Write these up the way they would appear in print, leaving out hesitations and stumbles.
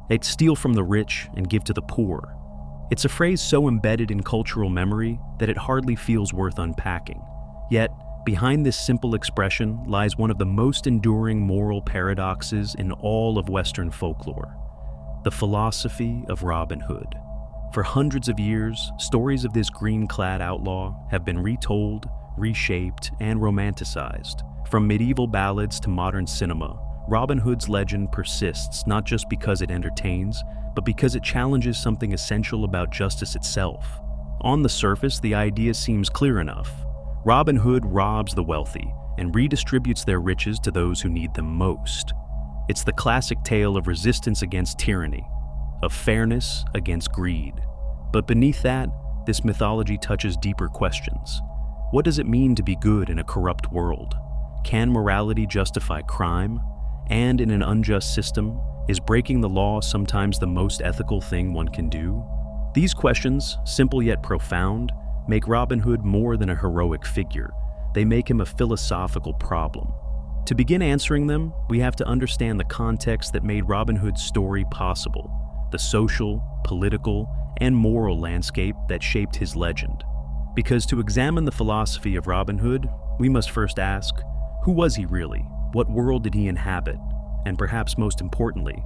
They'd steal from the rich and give to the poor. It's a phrase so embedded in cultural memory that it hardly feels worth unpacking. Yet, behind this simple expression lies one of the most enduring moral paradoxes in all of Western folklore: the philosophy of Robin Hood. For hundreds of years, stories of this green-clad outlaw have been retold, reshaped, and romanticized. From medieval ballads to modern cinema, Robin Hood's legend persists not just because it entertains, but because it challenges something essential about justice itself. On the surface, the idea seems clear enough. Robin Hood robs the wealthy and redistributes their riches to those who need them most. It's the classic tale of resistance against tyranny, of fairness against greed. But beneath that, this mythology touches deeper questions. What does it mean to be good in a corrupt world? Can morality justify crime? And in an unjust system, is breaking the law sometimes the most ethical thing one can do? These questions, simple yet profound, make Robin Hood more than a heroic figure. They make him a philosophical problem. To begin answering them, we have to understand the context that made Robin Hood's story possible, the social, political, and moral landscape that shaped his legend. Because to examine the philosophy of Robin Hood, we must first ask, who was he really? What world did he inhabit? And perhaps most importantly,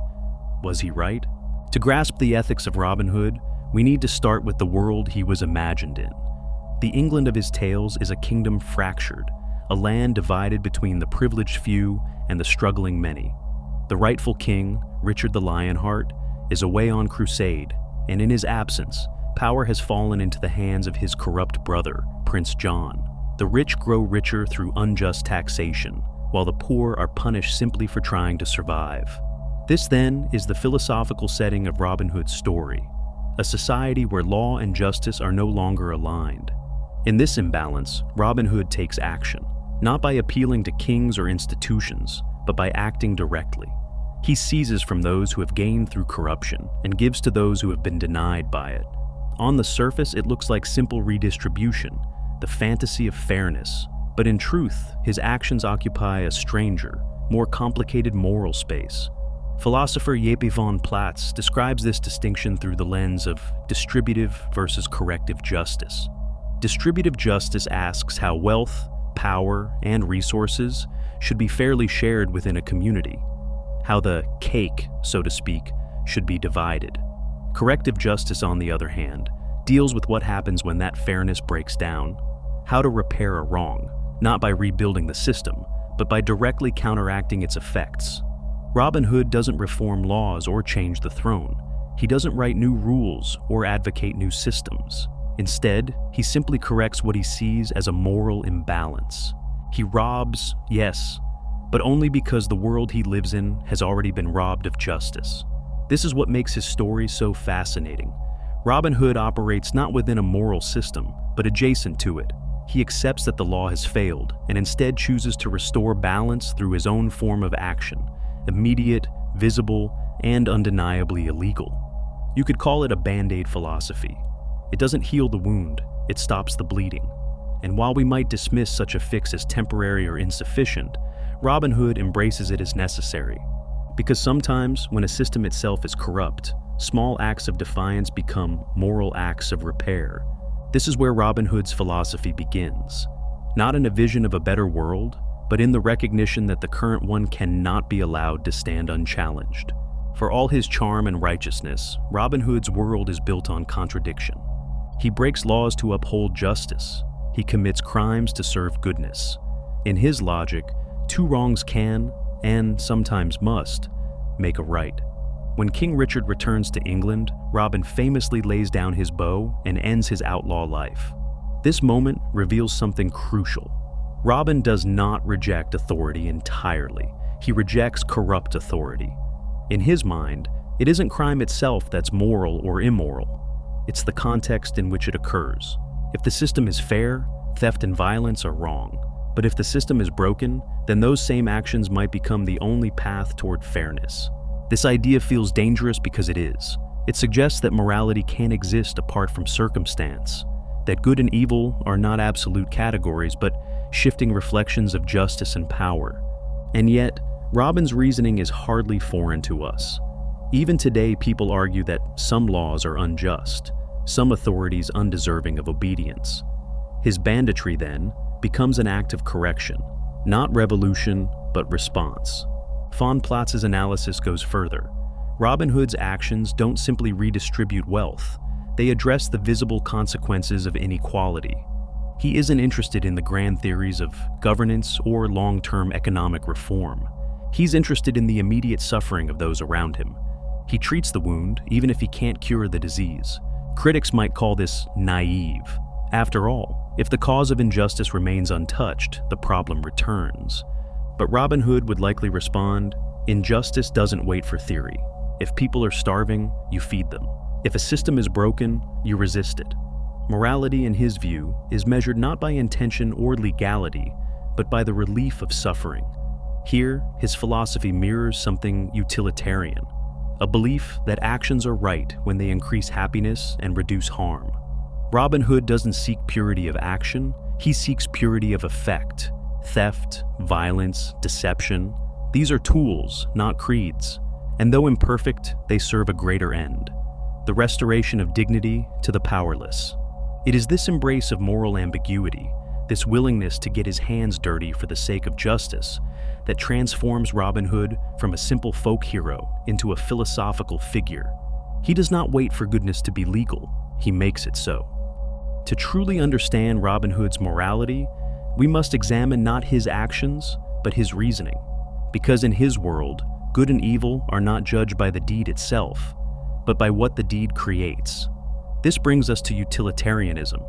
was he right? To grasp the ethics of Robin Hood, we need to start with the world he was imagined in. The England of his tales is a kingdom fractured, a land divided between the privileged few and the struggling many. The rightful king, Richard the Lionheart, is away on crusade, and in his absence, power has fallen into the hands of his corrupt brother, Prince John. The rich grow richer through unjust taxation, while the poor are punished simply for trying to survive. This, then, is the philosophical setting of Robin Hood's story, a society where law and justice are no longer aligned. In this imbalance, Robin Hood takes action, not by appealing to kings or institutions, but by acting directly. He seizes from those who have gained through corruption and gives to those who have been denied by it. On the surface, it looks like simple redistribution, the fantasy of fairness, but in truth, his actions occupy a stranger, more complicated moral space. Philosopher Jeppe von Platz describes this distinction through the lens of distributive versus corrective justice. Distributive justice asks how wealth, power, and resources should be fairly shared within a community, how the cake, so to speak, should be divided. Corrective justice, on the other hand, deals with what happens when that fairness breaks down, how to repair a wrong, not by rebuilding the system, but by directly counteracting its effects. Robin Hood doesn't reform laws or change the throne. He doesn't write new rules or advocate new systems. Instead, he simply corrects what he sees as a moral imbalance. He robs, yes, but only because the world he lives in has already been robbed of justice. This is what makes his story so fascinating. Robin Hood operates not within a moral system, but adjacent to it. He accepts that the law has failed and instead chooses to restore balance through his own form of action, immediate, visible, and undeniably illegal. You could call it a band-aid philosophy. It doesn't heal the wound, it stops the bleeding. And while we might dismiss such a fix as temporary or insufficient, Robin Hood embraces it as necessary. Because sometimes, when a system itself is corrupt, small acts of defiance become moral acts of repair. This is where Robin Hood's philosophy begins. Not in a vision of a better world, but in the recognition that the current one cannot be allowed to stand unchallenged. For all his charm and righteousness, Robin Hood's world is built on contradiction. He breaks laws to uphold justice. He commits crimes to serve goodness. In his logic, two wrongs can, and sometimes must, make a right. When King Richard returns to England, Robin famously lays down his bow and ends his outlaw life. This moment reveals something crucial. Robin does not reject authority entirely. He rejects corrupt authority. In his mind, it isn't crime itself that's moral or immoral. It's the context in which it occurs. If the system is fair, theft and violence are wrong. But if the system is broken, then those same actions might become the only path toward fairness. This idea feels dangerous because it is. It suggests that morality can't exist apart from circumstance, that good and evil are not absolute categories, but shifting reflections of justice and power. And yet, Robin's reasoning is hardly foreign to us. Even today, people argue that some laws are unjust, some authorities undeserving of obedience. His banditry, then, becomes an act of correction, not revolution, but response. Von Platz's analysis goes further. Robin Hood's actions don't simply redistribute wealth, they address the visible consequences of inequality. He isn't interested in the grand theories of governance or long-term economic reform. He's interested in the immediate suffering of those around him. He treats the wound, even if he can't cure the disease. Critics might call this naive. After all, if the cause of injustice remains untouched, the problem returns. But Robin Hood would likely respond, injustice doesn't wait for theory. If people are starving, you feed them. If a system is broken, you resist it. Morality, in his view, is measured not by intention or legality, but by the relief of suffering. Here, his philosophy mirrors something utilitarian, a belief that actions are right when they increase happiness and reduce harm. Robin Hood doesn't seek purity of action, he seeks purity of effect. Theft, violence, deception, these are tools, not creeds. And though imperfect, they serve a greater end, the restoration of dignity to the powerless. It is this embrace of moral ambiguity, this willingness to get his hands dirty for the sake of justice, that transforms Robin Hood from a simple folk hero into a philosophical figure. He does not wait for goodness to be legal, he makes it so. To truly understand Robin Hood's morality, we must examine not his actions, but his reasoning. Because in his world, good and evil are not judged by the deed itself, but by what the deed creates. This brings us to utilitarianism,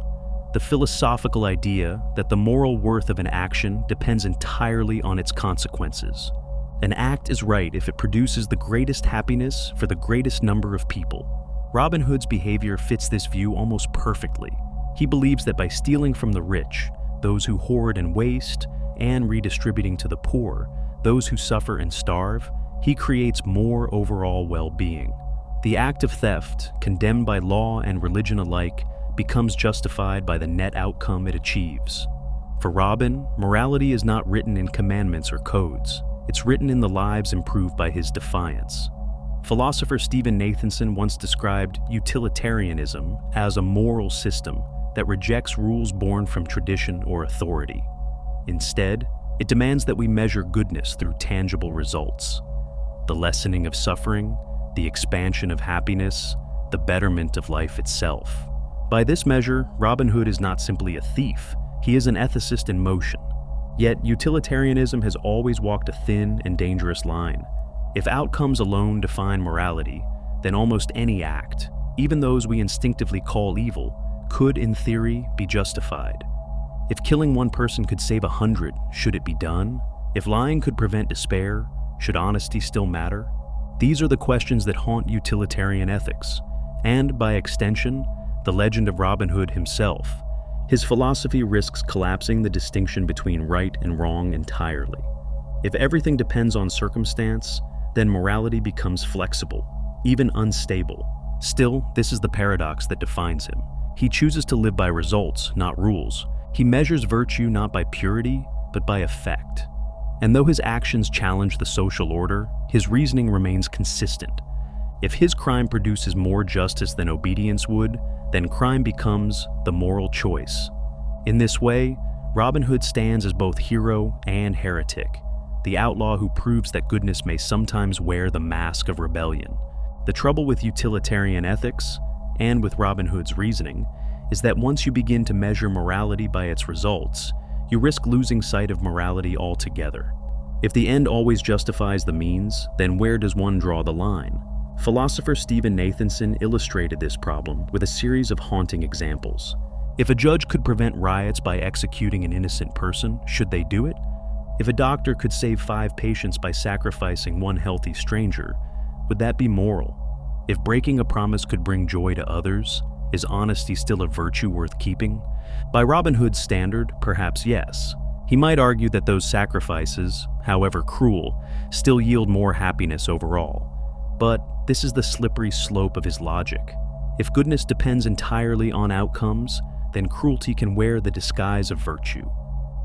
the philosophical idea that the moral worth of an action depends entirely on its consequences. An act is right if it produces the greatest happiness for the greatest number of people. Robin Hood's behavior fits this view almost perfectly. He believes that by stealing from the rich, those who hoard and waste, and redistributing to the poor, those who suffer and starve, he creates more overall well-being. The act of theft, condemned by law and religion alike, becomes justified by the net outcome it achieves. For Robin, morality is not written in commandments or codes. It's written in the lives improved by his defiance. Philosopher Stephen Nathanson once described utilitarianism as a moral system that rejects rules born from tradition or authority. Instead, it demands that we measure goodness through tangible results. The lessening of suffering, the expansion of happiness, the betterment of life itself. By this measure, Robin Hood is not simply a thief, he is an ethicist in motion. Yet, utilitarianism has always walked a thin and dangerous line. If outcomes alone define morality, then almost any act, even those we instinctively call evil, could, in theory, be justified. If killing one person could save 100, should it be done? If lying could prevent despair, should honesty still matter? These are the questions that haunt utilitarian ethics, and, by extension, the legend of Robin Hood himself. His philosophy risks collapsing the distinction between right and wrong entirely. If everything depends on circumstance, then morality becomes flexible, even unstable. Still, this is the paradox that defines him. He chooses to live by results, not rules. He measures virtue not by purity, but by effect. And though his actions challenge the social order, his reasoning remains consistent. If his crime produces more justice than obedience would, then crime becomes the moral choice. In this way, Robin Hood stands as both hero and heretic, the outlaw who proves that goodness may sometimes wear the mask of rebellion. The trouble with utilitarian ethics, and with Robin Hood's reasoning, is that once you begin to measure morality by its results, you risk losing sight of morality altogether. If the end always justifies the means, then where does one draw the line? Philosopher Stephen Nathanson illustrated this problem with a series of haunting examples. If a judge could prevent riots by executing an innocent person, should they do it? If a doctor could save 5 patients by sacrificing one healthy stranger, would that be moral? If breaking a promise could bring joy to others, is honesty still a virtue worth keeping? By Robin Hood's standard, perhaps yes. He might argue that those sacrifices, however cruel, still yield more happiness overall. But this is the slippery slope of his logic. If goodness depends entirely on outcomes, then cruelty can wear the disguise of virtue.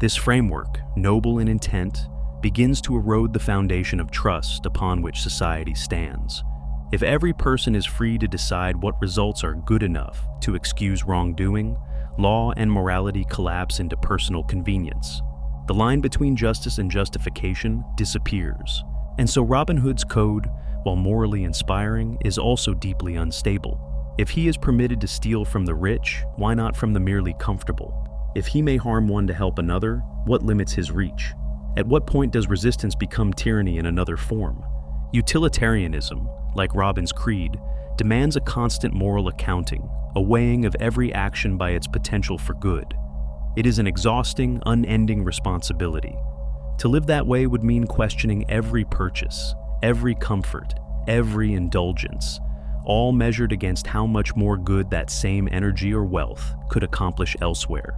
This framework, noble in intent, begins to erode the foundation of trust upon which society stands. If every person is free to decide what results are good enough to excuse wrongdoing, law and morality collapse into personal convenience. The line between justice and justification disappears. And so Robin Hood's code, while morally inspiring, is also deeply unstable. If he is permitted to steal from the rich, why not from the merely comfortable? If he may harm one to help another, what limits his reach? At what point does resistance become tyranny in another form? Utilitarianism, like Robin's creed, demands a constant moral accounting, a weighing of every action by its potential for good. It is an exhausting, unending responsibility. To live that way would mean questioning every purchase, every comfort, every indulgence, all measured against how much more good that same energy or wealth could accomplish elsewhere.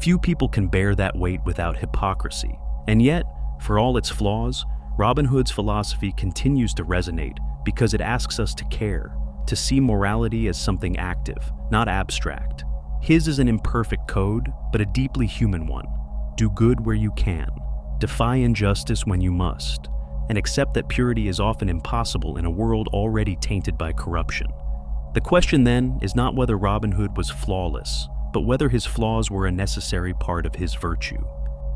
Few people can bear that weight without hypocrisy. And yet, for all its flaws, Robin Hood's philosophy continues to resonate because it asks us to care, to see morality as something active, not abstract. His is an imperfect code, but a deeply human one. Do good where you can, defy injustice when you must, and accept that purity is often impossible in a world already tainted by corruption. The question then is not whether Robin Hood was flawless, but whether his flaws were a necessary part of his virtue.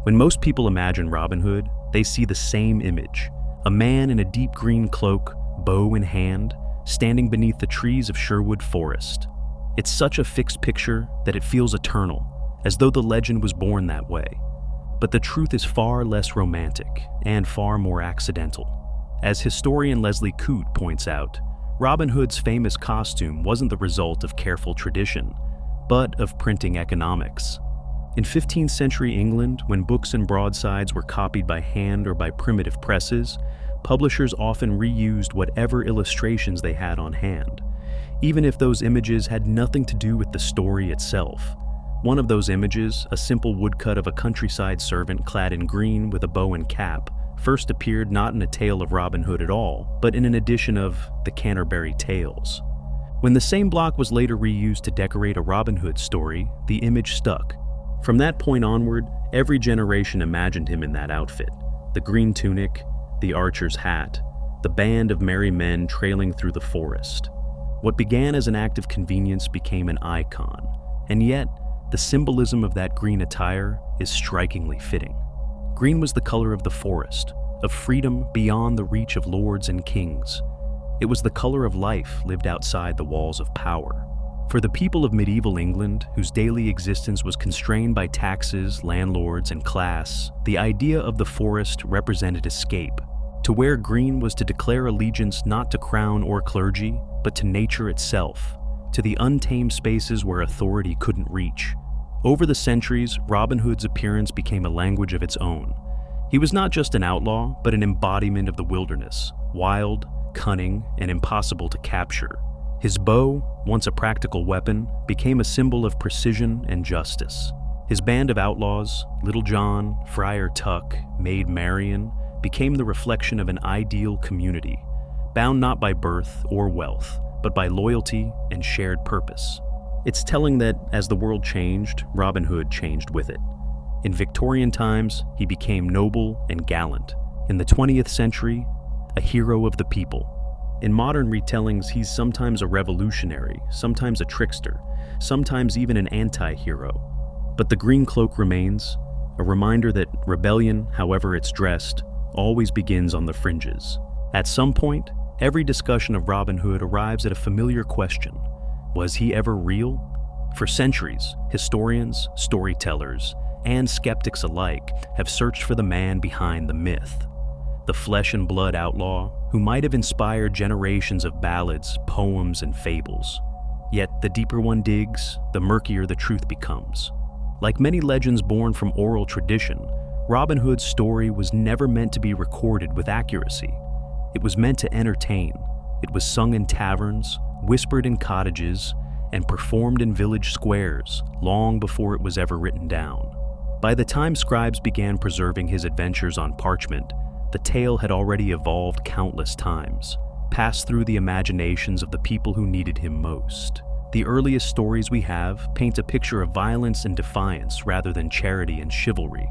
When most people imagine Robin Hood, they see the same image: a man in a deep green cloak, bow in hand, standing beneath the trees of Sherwood Forest. It's such a fixed picture that it feels eternal, as though the legend was born that way. But the truth is far less romantic and far more accidental. As historian Leslie Coote points out, Robin Hood's famous costume wasn't the result of careful tradition, but of printing economics. In 15th century England, when books and broadsides were copied by hand or by primitive presses, publishers often reused whatever illustrations they had on hand, even if those images had nothing to do with the story itself. One of those images, a simple woodcut of a countryside servant clad in green with a bow and cap, first appeared not in a tale of Robin Hood at all, but in an edition of the Canterbury Tales. When the same block was later reused to decorate a Robin Hood story, the image stuck. From that point onward, every generation imagined him in that outfit: the green tunic, the archer's hat, the band of merry men trailing through the forest. What began as an act of convenience became an icon, and yet, the symbolism of that green attire is strikingly fitting. Green was the color of the forest, of freedom beyond the reach of lords and kings. It was the color of life lived outside the walls of power. For the people of medieval England, whose daily existence was constrained by taxes, landlords, and class, the idea of the forest represented escape. To wear green was to declare allegiance not to crown or clergy, but to nature itself, to the untamed spaces where authority couldn't reach. Over the centuries, Robin Hood's appearance became a language of its own. He was not just an outlaw, but an embodiment of the wilderness, wild, cunning, and impossible to capture. His bow, once a practical weapon, became a symbol of precision and justice. His band of outlaws, Little John, Friar Tuck, Maid Marian, became the reflection of an ideal community, bound not by birth or wealth, but by loyalty and shared purpose. It's telling that, as the world changed, Robin Hood changed with it. In Victorian times, he became noble and gallant. In the 20th century, a hero of the people. In modern retellings, he's sometimes a revolutionary, sometimes a trickster, sometimes even an anti-hero. But the green cloak remains, a reminder that rebellion, however it's dressed, always begins on the fringes. At some point, every discussion of Robin Hood arrives at a familiar question: was he ever real? For centuries, historians, storytellers, and skeptics alike have searched for the man behind the myth. The flesh and blood outlaw who might have inspired generations of ballads, poems, and fables. Yet the deeper one digs, the murkier the truth becomes. Like many legends born from oral tradition, Robin Hood's story was never meant to be recorded with accuracy. It was meant to entertain. It was sung in taverns, whispered in cottages, and performed in village squares long before it was ever written down. By the time scribes began preserving his adventures on parchment, the tale had already evolved countless times, passed through the imaginations of the people who needed him most. The earliest stories we have paint a picture of violence and defiance rather than charity and chivalry.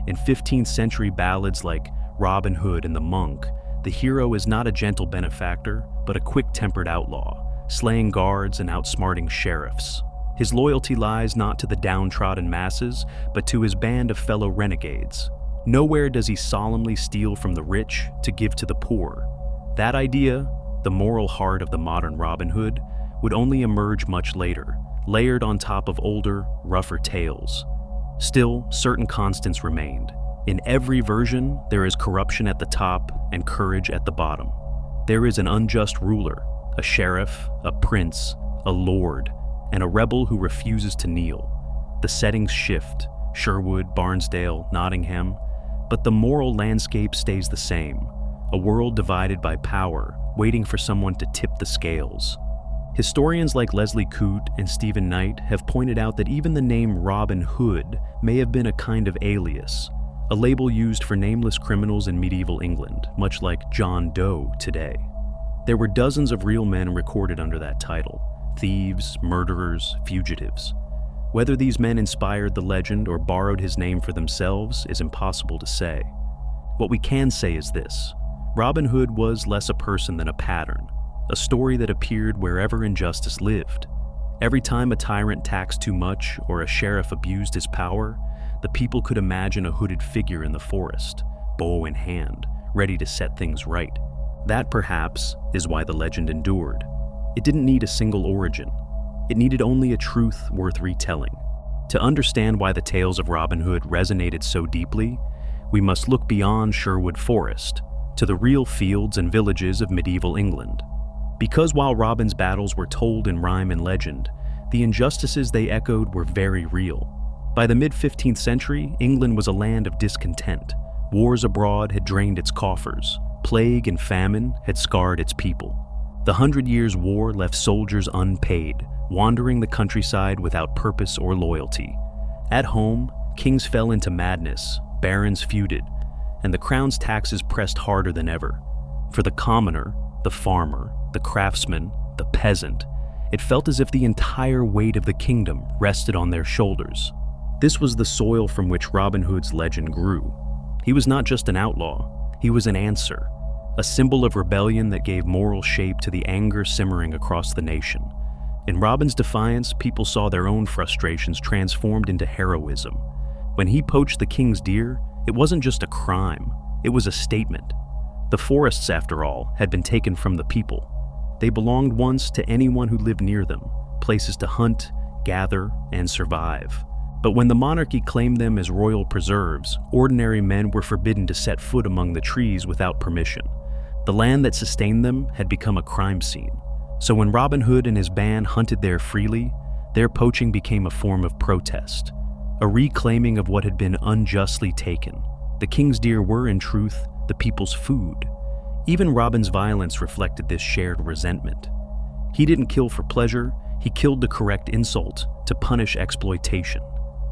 In 15th century ballads like Robin Hood and the Monk, the hero is not a gentle benefactor, but a quick-tempered outlaw, slaying guards and outsmarting sheriffs. His loyalty lies not to the downtrodden masses, but to his band of fellow renegades. Nowhere does he solemnly steal from the rich to give to the poor. That idea, the moral heart of the modern Robin Hood, would only emerge much later, layered on top of older, rougher tales. Still, certain constants remained. In every version, there is corruption at the top and courage at the bottom. There is an unjust ruler, a sheriff, a prince, a lord, and a rebel who refuses to kneel. The settings shift, Sherwood, Barnesdale, Nottingham, but the moral landscape stays the same, a world divided by power, waiting for someone to tip the scales. Historians like Leslie Coote and Stephen Knight have pointed out that even the name Robin Hood may have been a kind of alias, a label used for nameless criminals in medieval England, much like John Doe today. There were dozens of real men recorded under that title: thieves, murderers, fugitives. Whether these men inspired the legend or borrowed his name for themselves is impossible to say. What we can say is this: Robin Hood was less a person than a pattern, a story that appeared wherever injustice lived. Every time a tyrant taxed too much or a sheriff abused his power, the people could imagine a hooded figure in the forest, bow in hand, ready to set things right. That, perhaps, is why the legend endured. It didn't need a single origin. It needed only a truth worth retelling. To understand why the tales of Robin Hood resonated so deeply, we must look beyond Sherwood Forest to the real fields and villages of medieval England. Because while Robin's battles were told in rhyme and legend, the injustices they echoed were very real. By the mid-15th century, England was a land of discontent. Wars abroad had drained its coffers. Plague and famine had scarred its people. The 100 Years' War left soldiers unpaid, wandering the countryside without purpose or loyalty. At home, kings fell into madness, barons feuded, and the crown's taxes pressed harder than ever. For the commoner, the farmer, the craftsman, the peasant, it felt as if the entire weight of the kingdom rested on their shoulders. This was the soil from which Robin Hood's legend grew. He was not just an outlaw, he was an answer, a symbol of rebellion that gave moral shape to the anger simmering across the nation. In Robin's defiance, people saw their own frustrations transformed into heroism. When he poached the king's deer, it wasn't just a crime, it was a statement. The forests, after all, had been taken from the people. They belonged once to anyone who lived near them, places to hunt, gather, and survive. But when the monarchy claimed them as royal preserves, ordinary men were forbidden to set foot among the trees without permission. The land that sustained them had become a crime scene. So when Robin Hood and his band hunted there freely, their poaching became a form of protest, a reclaiming of what had been unjustly taken. The king's deer were, in truth, the people's food. Even Robin's violence reflected this shared resentment. He didn't kill for pleasure, he killed to correct insult, to punish exploitation.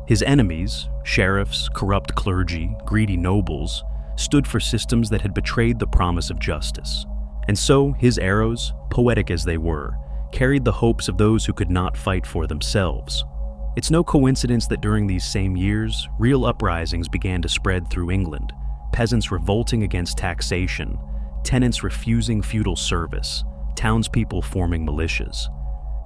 His enemies, sheriffs, corrupt clergy, greedy nobles, stood for systems that had betrayed the promise of justice. And so his arrows, poetic as they were, carried the hopes of those who could not fight for themselves. It's no coincidence that during these same years, real uprisings began to spread through England, peasants revolting against taxation, tenants refusing feudal service, townspeople forming militias.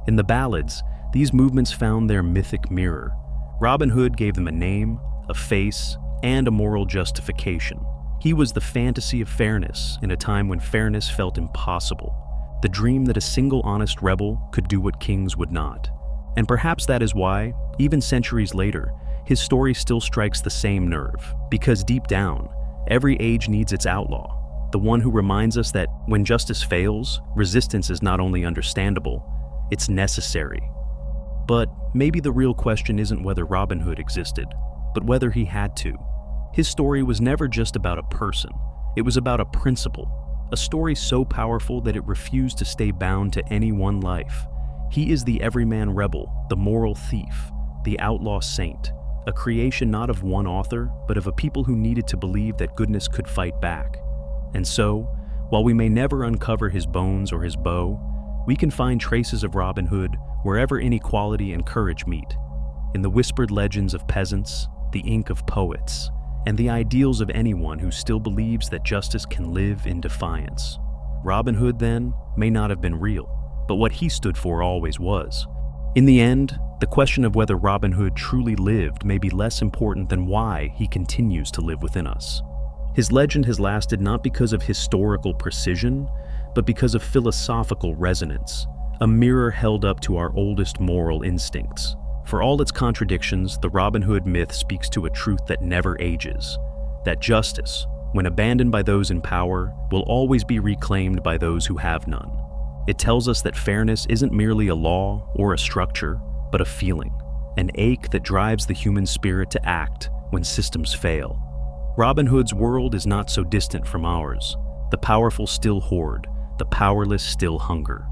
In the ballads, these movements found their mythic mirror. Robin Hood gave them a name, a face, and a moral justification. He was the fantasy of fairness in a time when fairness felt impossible, the dream that a single honest rebel could do what kings would not. And perhaps that is why, even centuries later, his story still strikes the same nerve, because deep down, every age needs its outlaw, the one who reminds us that when justice fails, resistance is not only understandable, it's necessary. But maybe the real question isn't whether Robin Hood existed, but whether he had to. His story was never just about a person, it was about a principle, a story so powerful that it refused to stay bound to any one life. He is the everyman rebel, the moral thief, the outlaw saint, a creation not of one author, but of a people who needed to believe that goodness could fight back. And so, while we may never uncover his bones or his bow, we can find traces of Robin Hood wherever inequality and courage meet, in the whispered legends of peasants, the ink of poets, and the ideals of anyone who still believes that justice can live in defiance. Robin Hood, then, may not have been real, but what he stood for always was. In the end, the question of whether Robin Hood truly lived may be less important than why he continues to live within us. His legend has lasted not because of historical precision, but because of philosophical resonance, a mirror held up to our oldest moral instincts. For all its contradictions, the Robin Hood myth speaks to a truth that never ages, that justice, when abandoned by those in power, will always be reclaimed by those who have none. It tells us that fairness isn't merely a law or a structure, but a feeling, an ache that drives the human spirit to act when systems fail. Robin Hood's world is not so distant from ours. The powerful still hoard, the powerless still hunger.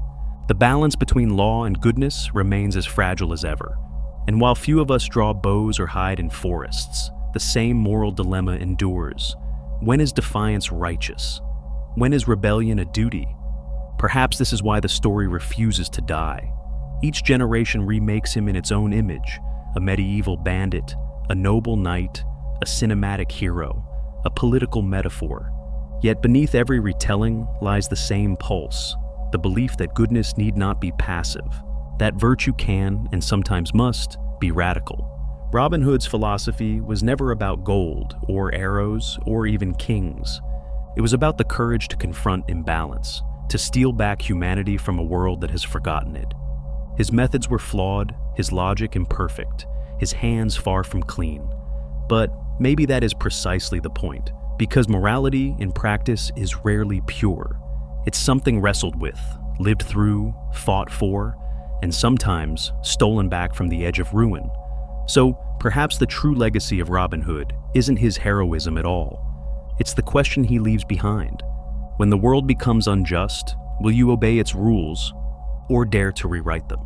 The balance between law and goodness remains as fragile as ever. And while few of us draw bows or hide in forests, the same moral dilemma endures. When is defiance righteous? When is rebellion a duty? Perhaps this is why the story refuses to die. Each generation remakes him in its own image, a medieval bandit, a noble knight, a cinematic hero, a political metaphor. Yet beneath every retelling lies the same pulse, the belief that goodness need not be passive, that virtue can, and sometimes must, be radical. Robin Hood's philosophy was never about gold, or arrows, or even kings. It was about the courage to confront imbalance, to steal back humanity from a world that has forgotten it. His methods were flawed, his logic imperfect, his hands far from clean. But maybe that is precisely the point, because morality in practice is rarely pure. It's something wrestled with, lived through, fought for, and sometimes stolen back from the edge of ruin. So perhaps the true legacy of Robin Hood isn't his heroism at all. It's the question he leaves behind. When the world becomes unjust, will you obey its rules or dare to rewrite them?